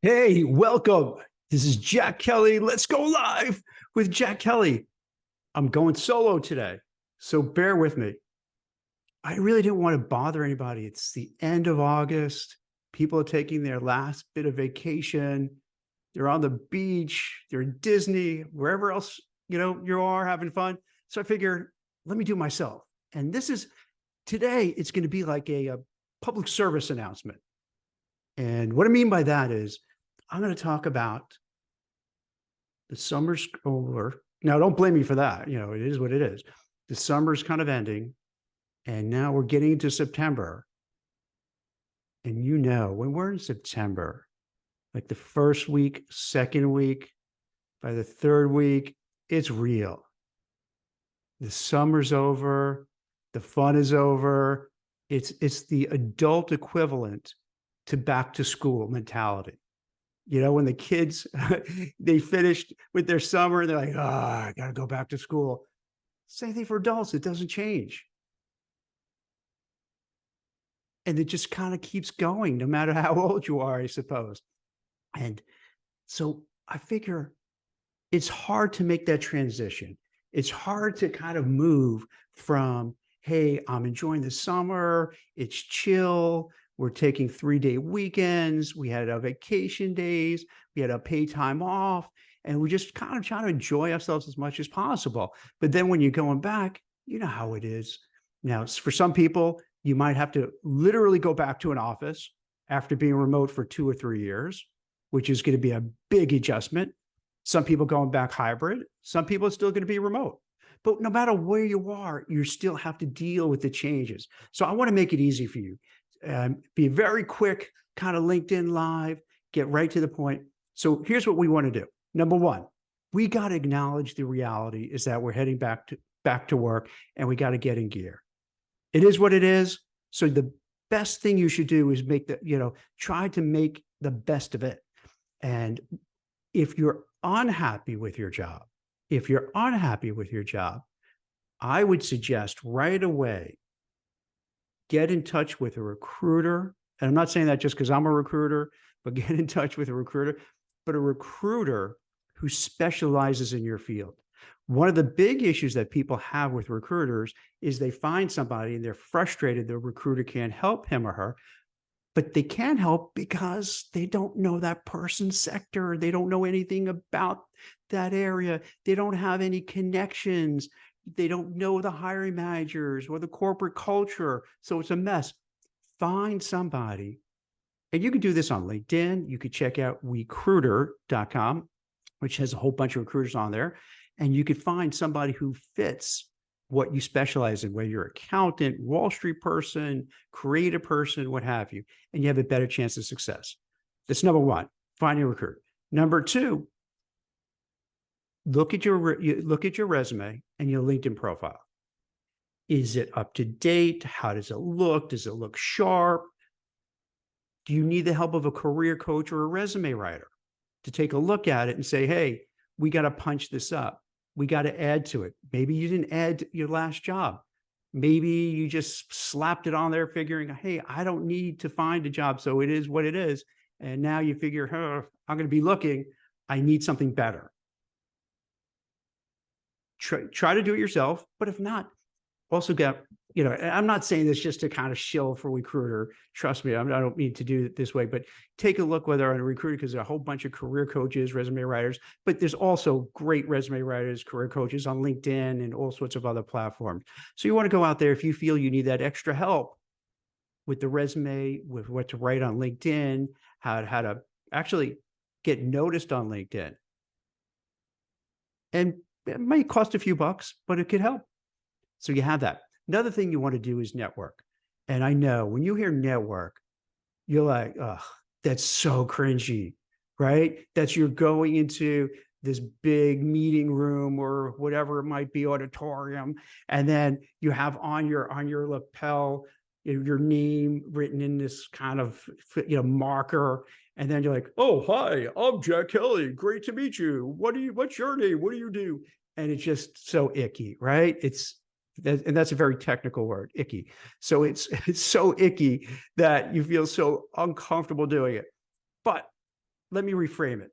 Hey, welcome. This is Jack Kelly. Let's go live with Jack Kelly. I'm going solo today, so bear with me. I really didn't want to bother anybody. It's the end of August. People are taking their last bit of vacation. They're on the beach, they're in Disney, wherever else, you are having fun. So I figure, let me do it myself. And today, it's going to be like a public service announcement. And what I mean by that is I'm going to talk about the summer's over. Now, don't blame me for that. It is what it is. The summer's kind of ending, and now we're getting into September. And when we're in September, like the first week, second week, by the third week, it's real. The summer's over. The fun is over. It's the adult equivalent to back to school mentality. When the kids, they finished with their summer, they're like, I got to go back to school. Same thing for adults. It doesn't change. And it just kind of keeps going, no matter how old you are, I suppose. And so I figure it's hard to make that transition. It's hard to kind of move from, hey, I'm enjoying the summer. It's chill. We're taking 3-day weekends. We had our vacation days. We had our pay time off. And we just kind of trying to enjoy ourselves as much as possible. But then when you're going back, you know how it is. Now, for some people, you might have to literally go back to an office after being remote for 2 or 3 years, which is going to be a big adjustment. Some people going back hybrid. Some people are still going to be remote. But no matter where you are, you still have to deal with the changes. So I want to make it easy for you. Be very quick, kind of LinkedIn Live, get right to the point. So here's what we want to do. Number one, we got to acknowledge the reality is that we're heading back to work, and we got to get in gear. It is what it is. So the best thing you should do is try to make the best of it. And if you're unhappy with your job, I would suggest right away, get in touch with a recruiter. And I'm not saying that just because I'm a recruiter, but get in touch with a recruiter who specializes in your field. One of the big issues that people have with recruiters is they find somebody and they're frustrated the recruiter can't help him or her, but they can't help because they don't know that person's sector. They don't know anything about that area. They don't have any connections. They don't know the hiring managers or the corporate culture. So it's a mess. Find somebody, and you can do this on LinkedIn. You could check out recruiter.com, which has a whole bunch of recruiters on there. And you could find somebody who fits what you specialize in, whether you're an accountant, Wall Street person, creative person, what have you, and you have a better chance of success. That's number one, find a recruiter. Number two, look at your resume and your LinkedIn profile. Is it up to date? How does it look? Does it look sharp? Do you need the help of a career coach or a resume writer to take a look at it and say, hey, we got to punch this up. We got to add to it. Maybe you didn't add your last job. Maybe you just slapped it on there figuring, hey, I don't need to find a job, so it is what it is. And now you figure, I'm going to be looking. I need something better. Try to do it yourself, but if not, also get, I'm not saying this just to kind of shill for recruiter. Trust me, I don't mean to do it this way, but take a look whether on a recruiter, because there's a whole bunch of career coaches, resume writers, but there's also great resume writers, career coaches on LinkedIn and all sorts of other platforms. So you want to go out there if you feel you need that extra help with the resume, with what to write on LinkedIn, how to actually get noticed on LinkedIn. And it might cost a few bucks, but it could help. So you have that. Another thing you want to do is network. And I know when you hear network, you're like, oh, that's so cringy, right? That's you're going into this big meeting room or whatever it might be, auditorium, and then you have on your lapel your name written in this kind of marker, and then you're like, oh, hi, I'm Jack Kelly. Great to meet you. What's your name? What do you do? And it's just so icky, right? And that's a very technical word, icky. So it's so icky that you feel so uncomfortable doing it. But let me reframe it.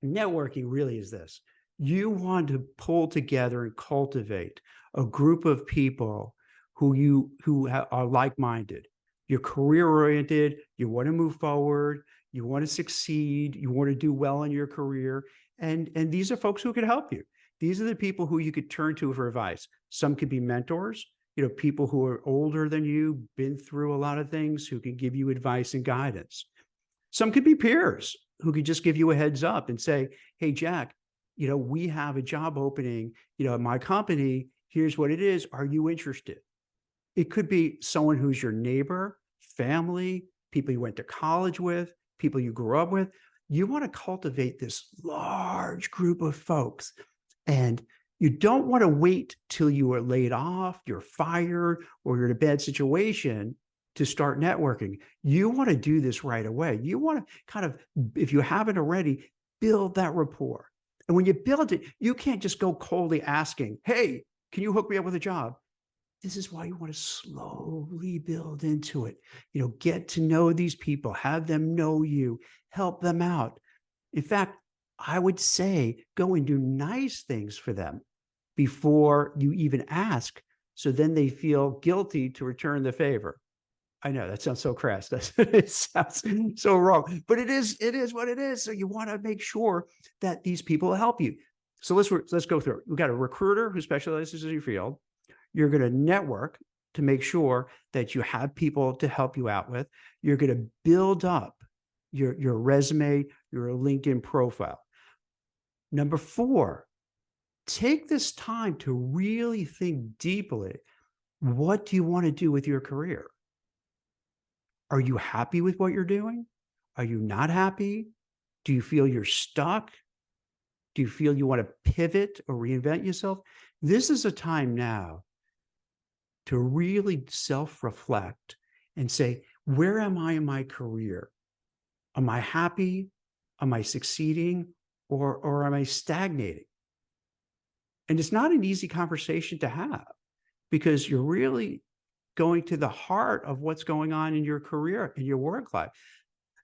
Networking really is this. You want to pull together and cultivate a group of people who are like-minded. You're career-oriented, you want to move forward, you want to succeed, you want to do well in your career, and these are folks who can help you. These are the people who you could turn to for advice. Some could be mentors, people who are older than you, been through a lot of things, who can give you advice and guidance. Some could be peers who could just give you a heads up and say, hey, Jack, we have a job opening, at my company. Here's what it is. Are you interested? It could be someone who's your neighbor, family, people you went to college with, people you grew up with. You want to cultivate this large group of folks. And you don't want to wait till you are laid off, you're fired, or you're in a bad situation to start networking. You want to do this right away. You want to kind of, if you haven't already, build that rapport. And when you build it, you can't just go coldly asking, hey, can you hook me up with a job? This is why you want to slowly build into it. Get to know these people, have them know you, help them out. In fact, I would say go and do nice things for them before you even ask. So then they feel guilty to return the favor. I know that sounds so crass. It sounds so wrong, but it is what it is. So you want to make sure that these people help you. So let's go through it. We've got a recruiter who specializes in your field. You're going to network to make sure that you have people to help you out with. You're going to build up your resume, your LinkedIn profile. Number 4, take this time to really think deeply. What do you want to do with your career? Are you happy with what you're doing? Are you not happy? Do you feel you're stuck? Do you feel you want to pivot or reinvent yourself? This is a time now to really self-reflect and say, where am I in my career? Am I happy? Am I succeeding? Or am I stagnating? And it's not an easy conversation to have because you're really going to the heart of what's going on in your career, in your work life.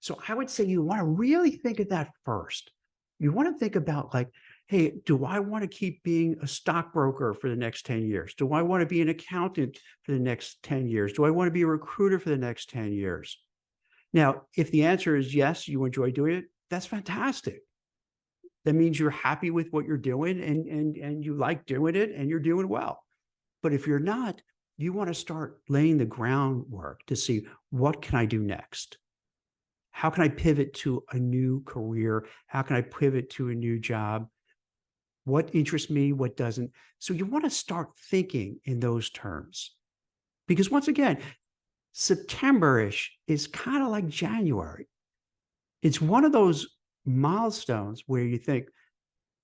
So I would say you want to really think of that first. You want to think about like, hey, do I want to keep being a stockbroker for the next 10 years? Do I want to be an accountant for the next 10 years? Do I want to be a recruiter for the next 10 years? Now, if the answer is yes, you enjoy doing it, that's fantastic. That means you're happy with what you're doing and you like doing it and you're doing well. But if you're not, you want to start laying the groundwork to see what can I do next? How can I pivot to a new career? How can I pivot to a new job? What interests me? What doesn't? So you want to start thinking in those terms. Because once again, September-ish is kind of like January. It's one of those milestones where you think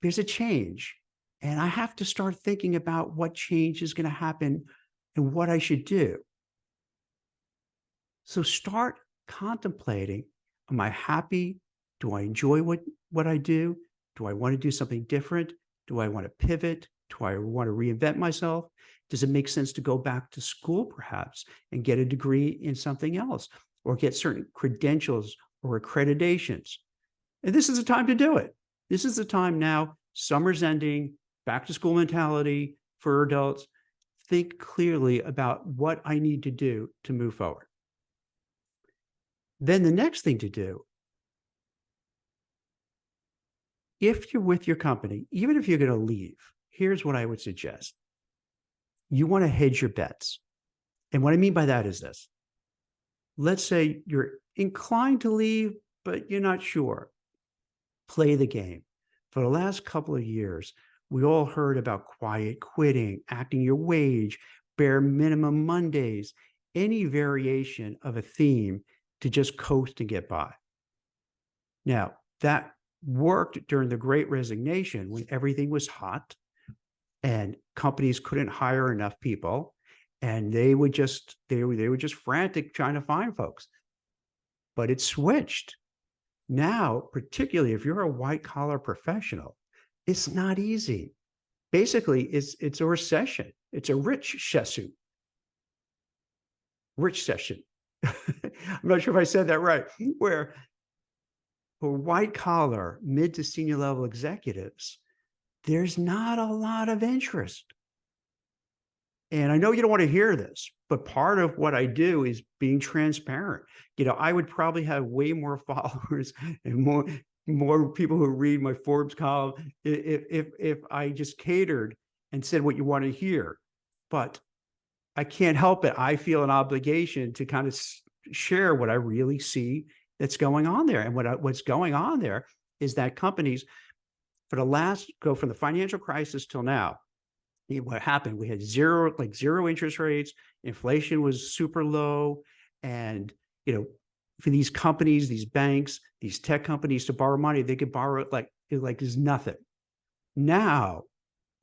there's a change and I have to start thinking about what change is going to happen and what I should do. So start contemplating, am I happy? Do I enjoy what I do? Do I want to do something different? Do I want to pivot? Do I want to reinvent myself? Does it make sense to go back to school perhaps and get a degree in something else or get certain credentials or accreditations? And this is the time to do it. This is the time now, summer's ending, back to school mentality for adults. Think clearly about what I need to do to move forward. Then the next thing to do, if you're with your company, even if you're going to leave, here's what I would suggest. You want to hedge your bets. And what I mean by that is this. Let's say you're inclined to leave, but you're not sure. Play the game. For the last couple of years, we all heard about quiet quitting, acting your wage, bare minimum Mondays, any variation of a theme to just coast and get by. Now, that worked during the Great Resignation when everything was hot and companies couldn't hire enough people and they were just frantic trying to find folks. But it switched. Now, particularly if you're a white collar professional, it's not easy. Basically, it's a recession. It's a rich session. I'm not sure if I said that right, where for white collar, mid to senior level executives, there's not a lot of interest. And I know you don't want to hear this, but part of what I do is being transparent. I would probably have way more followers and more people who read my Forbes column if I just catered and said what you want to hear. But I can't help it. I feel an obligation to kind of share what I really see that's going on there. And what's going on there is that companies, go from the financial crisis till now, what happened? We had zero interest rates. Inflation was super low. And, for these companies, these banks, these tech companies to borrow money, they could borrow it like there's nothing. Now,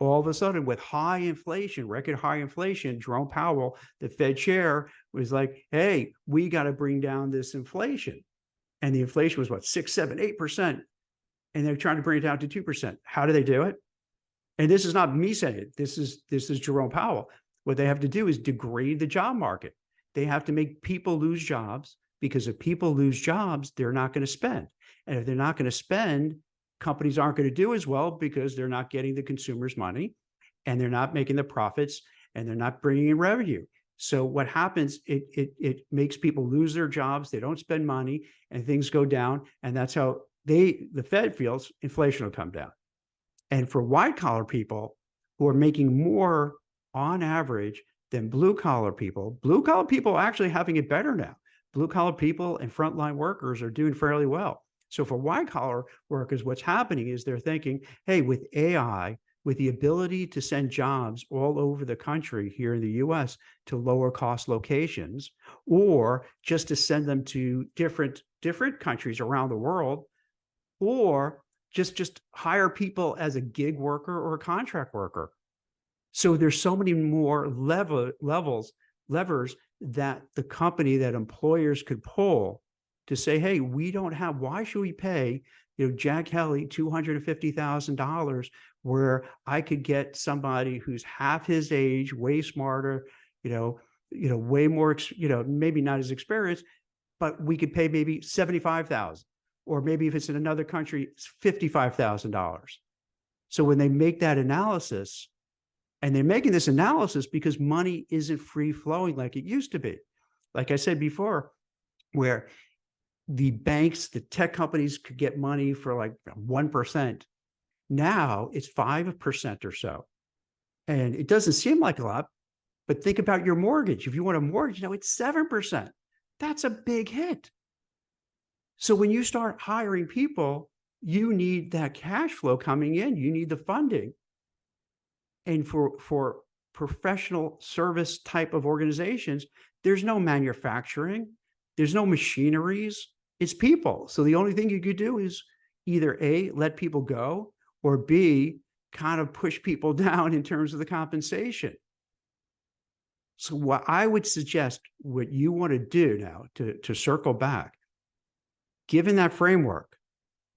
all of a sudden, with high inflation, record high inflation, Jerome Powell, the Fed chair, was like, hey, we got to bring down this inflation. And the inflation was what, 6, 7, 8%. And they're trying to bring it down to 2%. How do they do it? And this is not me saying it. This is Jerome Powell. What they have to do is degrade the job market. They have to make people lose jobs, because if people lose jobs, they're not going to spend. And if they're not going to spend, companies aren't going to do as well, because they're not getting the consumers' money, and they're not making the profits, and they're not bringing in revenue. So what happens, it makes people lose their jobs. They don't spend money, and things go down. And that's how the Fed feels inflation will come down. And for white collar people who are making more on average than blue collar people are actually having it better now. Blue collar people and frontline workers are doing fairly well. So for white collar workers, what's happening is they're thinking, hey, with AI, with the ability to send jobs all over the country here in the US to lower cost locations, or just to send them to different countries around the world, or just hire people as a gig worker or a contract worker. So there's so many more levers that the company, that employers could pull to say, hey, why should we pay, Jack Kelly $250,000 where I could get somebody who's half his age, way smarter, way more, maybe not as experienced, but we could pay maybe $75,000. Or maybe if it's in another country, it's $55,000. So when they make that analysis, and they're making this analysis because money isn't free flowing like it used to be. Like I said before, where the banks, the tech companies could get money for like 1%. Now it's 5% or so. And it doesn't seem like a lot, but think about your mortgage. If you want a mortgage, it's 7%. That's a big hit. So when you start hiring people, you need that cash flow coming in. You need the funding. And for professional service type of organizations, there's no manufacturing, there's no machineries, it's people. So the only thing you could do is either A, let people go, or B, kind of push people down in terms of the compensation. So what I would suggest, what you want to do now to circle back, given that framework,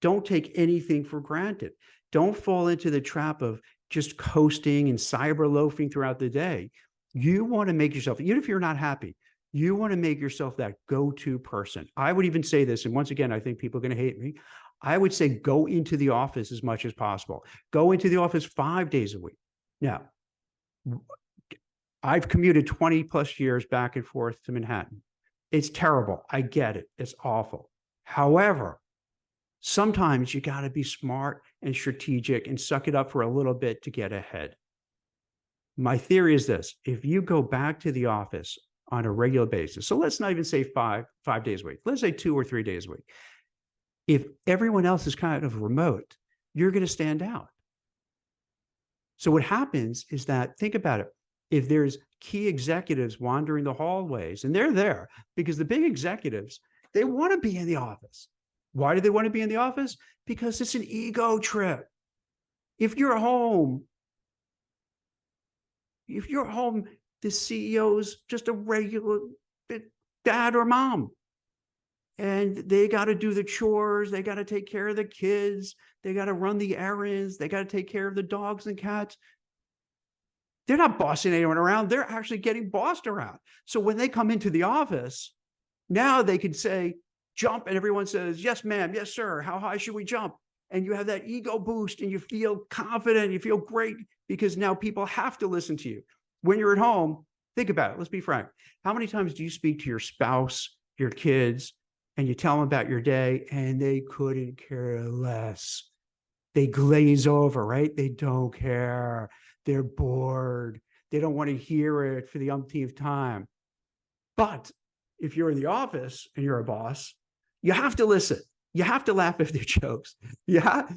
don't take anything for granted. Don't fall into the trap of just coasting and cyber loafing throughout the day. You want to make yourself, even if you're not happy, you want to make yourself that go-to person. I would even say this, and once again, I think people are going to hate me. I would say go into the office as much as possible. Go into the office 5 days a week. Now, I've commuted 20 plus years back and forth to Manhattan. It's terrible. I get it. It's awful. However, sometimes you got to be smart and strategic and suck it up for a little bit to get ahead. My theory is this: if you go back to the office on a regular basis, so let's not even say five days a week, let's say 2 or 3 days a week. If everyone else is kind of remote, you're going to stand out. So what happens is that, think about it, if there's key executives wandering the hallways, and they're there because the big executives, they want to be in the office. Why do they want to be in the office? Because it's an ego trip. If you're home, the CEO's just a regular dad or mom. And they got to do the chores. They got to take care of the kids. They got to run the errands. They got to take care of the dogs and cats. They're not bossing anyone around. They're actually getting bossed around. So when they come into the office, now they can say, jump, and everyone says, yes, ma'am, yes, sir. How high should we jump? And you have that ego boost and you feel confident, you feel great because now people have to listen to you. When you're at home, think about it. Let's be frank. How many times do you speak to your spouse, your kids, and you tell them about your day and they couldn't care less? They glaze over, right? They don't care. They're bored. They don't want to hear it for the umpteenth time. But if you're in the office and you're a boss, you have to listen. You have to laugh at their jokes. You have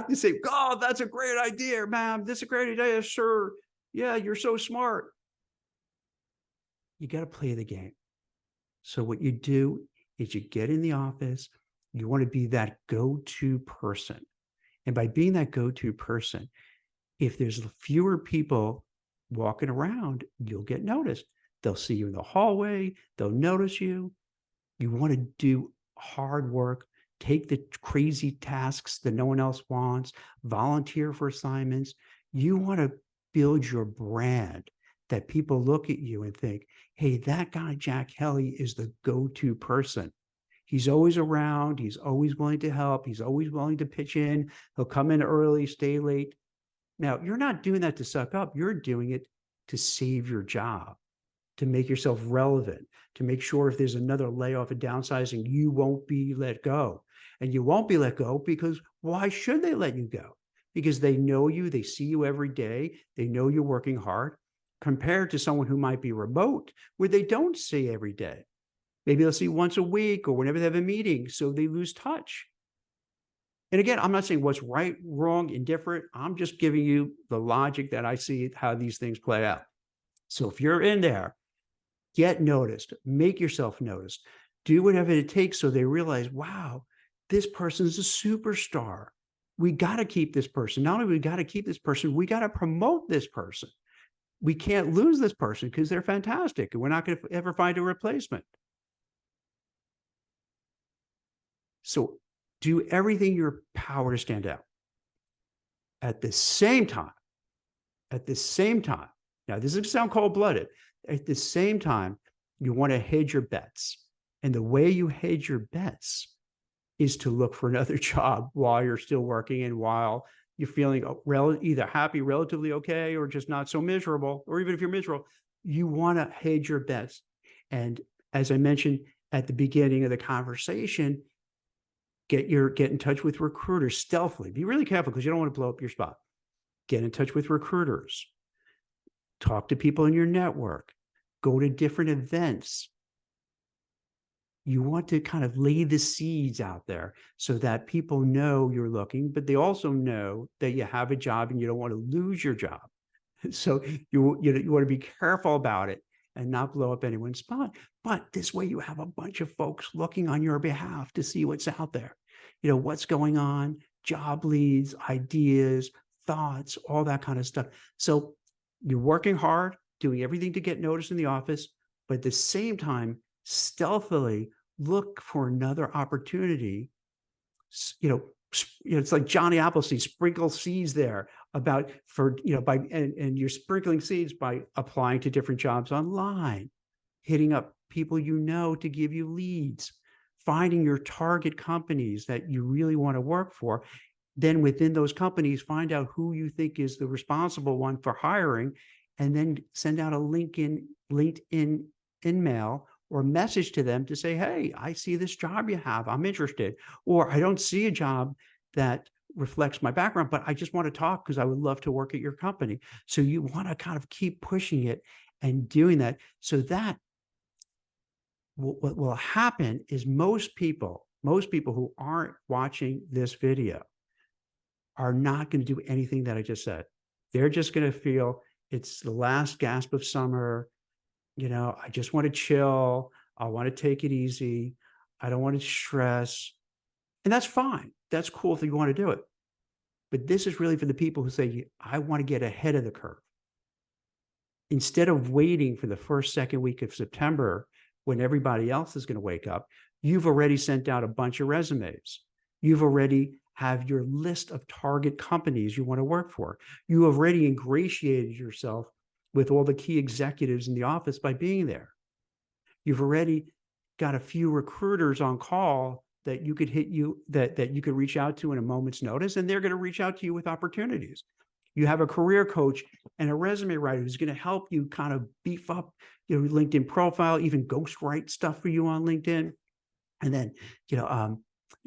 to say, oh, that's a great idea, ma'am. This is a great idea, sir. Yeah, you're so smart. You got to play the game. So what you do is you get in the office. You want to be that go-to person. And by being that go-to person, if there's fewer people walking around, you'll get noticed. They'll see you in the hallway. They'll notice you. You want to do hard work, take the crazy tasks that no one else wants, volunteer for assignments. You want to build your brand that people look at you and think, hey, that guy, Jack Helly, is the go-to person. He's always around. He's always willing to help. He's always willing to pitch in. He'll come in early, stay late. Now, you're not doing that to suck up. You're doing it to save your job, to make yourself relevant, to make sure if there's another layoff and downsizing, you won't be let go. And you won't be let go because why should they let you go? Because they know you, they see you every day, they know you're working hard, compared to someone who might be remote, where they don't see every day. Maybe they'll see once a week or whenever they have a meeting, so they lose touch. And again, I'm not saying what's right, wrong, indifferent. I'm just giving you the logic that I see how these things play out. So if you're in there, get noticed, make yourself noticed, do whatever it takes so they realize, wow, this person's a superstar. We got to keep this person. Not only we got to keep this person, we got to promote this person. We can't lose this person because they're fantastic and we're not going to ever find a replacement. So do everything in your power to stand out. At the same time, now this is going to sound cold-blooded. At the same time, you want to hedge your bets. And the way you hedge your bets is to look for another job while you're still working and while you're feeling either happy, relatively okay, or just not so miserable, or even if you're miserable, you want to hedge your bets. And as I mentioned at the beginning of the conversation, get in touch with recruiters stealthily. Be really careful because you don't want to blow up your spot. Get in touch with recruiters. Talk to people in your network. Go to different events. You want to kind of lay the seeds out there so that people know you're looking, but they also know that you have a job and you don't want to lose your job. So you want to be careful about it and not blow up anyone's spot. But this way you have a bunch of folks looking on your behalf to see what's out there. What's going on, job leads, ideas, thoughts, all that kind of stuff. So you're working hard, doing everything to get noticed in the office, but at the same time, stealthily look for another opportunity. It's like Johnny Appleseed, sprinkle seeds there and you're sprinkling seeds by applying to different jobs online, hitting up people to give you leads, finding your target companies that you really want to work for. Then within those companies, find out who you think is the responsible one for hiring, and then send out a LinkedIn email or message to them to say, hey, I see this job you have. I'm interested. Or I don't see a job that reflects my background, but I just want to talk because I would love to work at your company. So you want to kind of keep pushing it and doing that. So that what will happen is most people who aren't watching this video are not going to do anything that I just said. They're just going to feel it's the last gasp of summer. I just want to chill. I want to take it easy. I don't want to stress. And that's fine. That's cool if you want to do it. But this is really for the people who say, I want to get ahead of the curve. Instead of waiting for the first, second week of September when everybody else is going to wake up, you've already sent out a bunch of resumes. You've already have your list of target companies you want to work for. You have already ingratiated yourself with all the key executives in the office by being there. You've already got a few recruiters on call that you could that you could reach out to in a moment's notice, and they're going to reach out to you with opportunities. You have a career coach and a resume writer who's going to help you kind of beef up your LinkedIn profile, even ghostwrite stuff for you on LinkedIn. And then,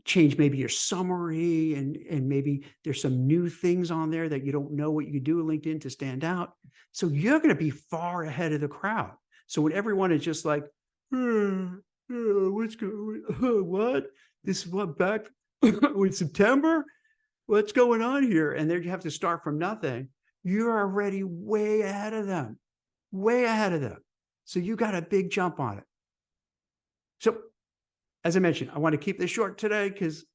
change maybe your summary, and maybe there's some new things on there that you don't know what you do with LinkedIn to stand out. So you're going to be far ahead of the crowd. So when everyone is just like, what's going, what? This is what, back in September? What's going on here? And then you have to start from nothing. You're already way ahead of them, way ahead of them. So you got a big jump on it. So as I mentioned, I want to keep this short today because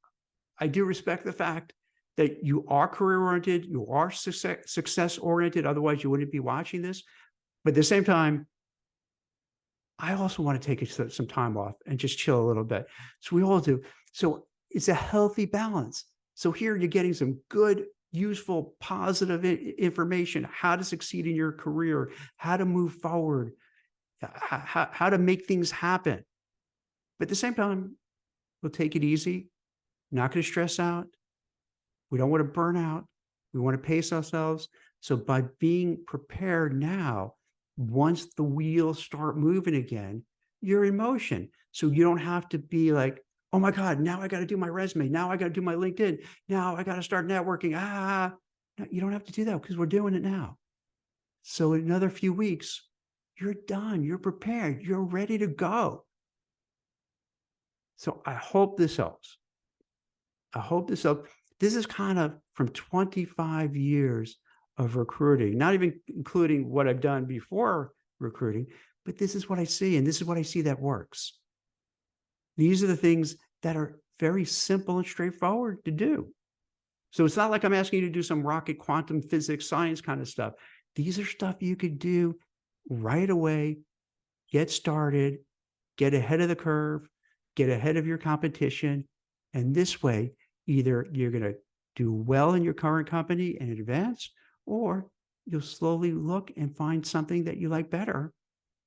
I do respect the fact that you are career-oriented, you are success-oriented, otherwise you wouldn't be watching this. But at the same time, I also want to take some time off and just chill a little bit. So we all do. So it's a healthy balance. So here you're getting some good, useful, positive information, how to succeed in your career, how to move forward, how to make things happen. But at the same time, we'll take it easy, not going to stress out. We don't want to burn out. We want to pace ourselves. So by being prepared now, once the wheels start moving again, you're in motion. So you don't have to be like, oh my God, now I got to do my resume. Now I got to do my LinkedIn. Now I got to start networking. No, you don't have to do that because we're doing it now. So in another few weeks, you're done. You're prepared. You're ready to go. So I hope this helps. I hope this helps. This is kind of from 25 years of recruiting, not even including what I've done before recruiting, but this is what I see, and this is what I see that works. These are the things that are very simple and straightforward to do. So it's not like I'm asking you to do some rocket quantum physics science kind of stuff. These are stuff you could do right away, get started, get ahead of the curve, get ahead of your competition. And this way, either you're going to do well in your current company and advance, or you'll slowly look and find something that you like better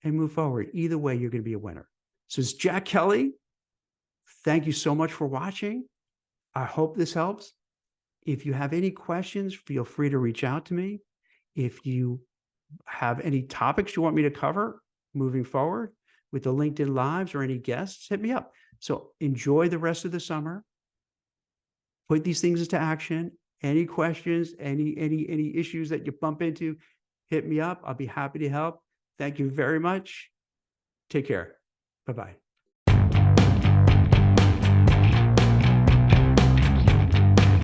and move forward. Either way, you're going to be a winner. So it's Jack Kelly. Thank you so much for watching. I hope this helps. If you have any questions, feel free to reach out to me. If you have any topics you want me to cover moving forward with the LinkedIn Lives or any guests, hit me up. So enjoy the rest of the summer. Put these things into action. Any questions, any issues that you bump into, hit me up. I'll be happy to help. Thank you very much. Take care. Bye-bye.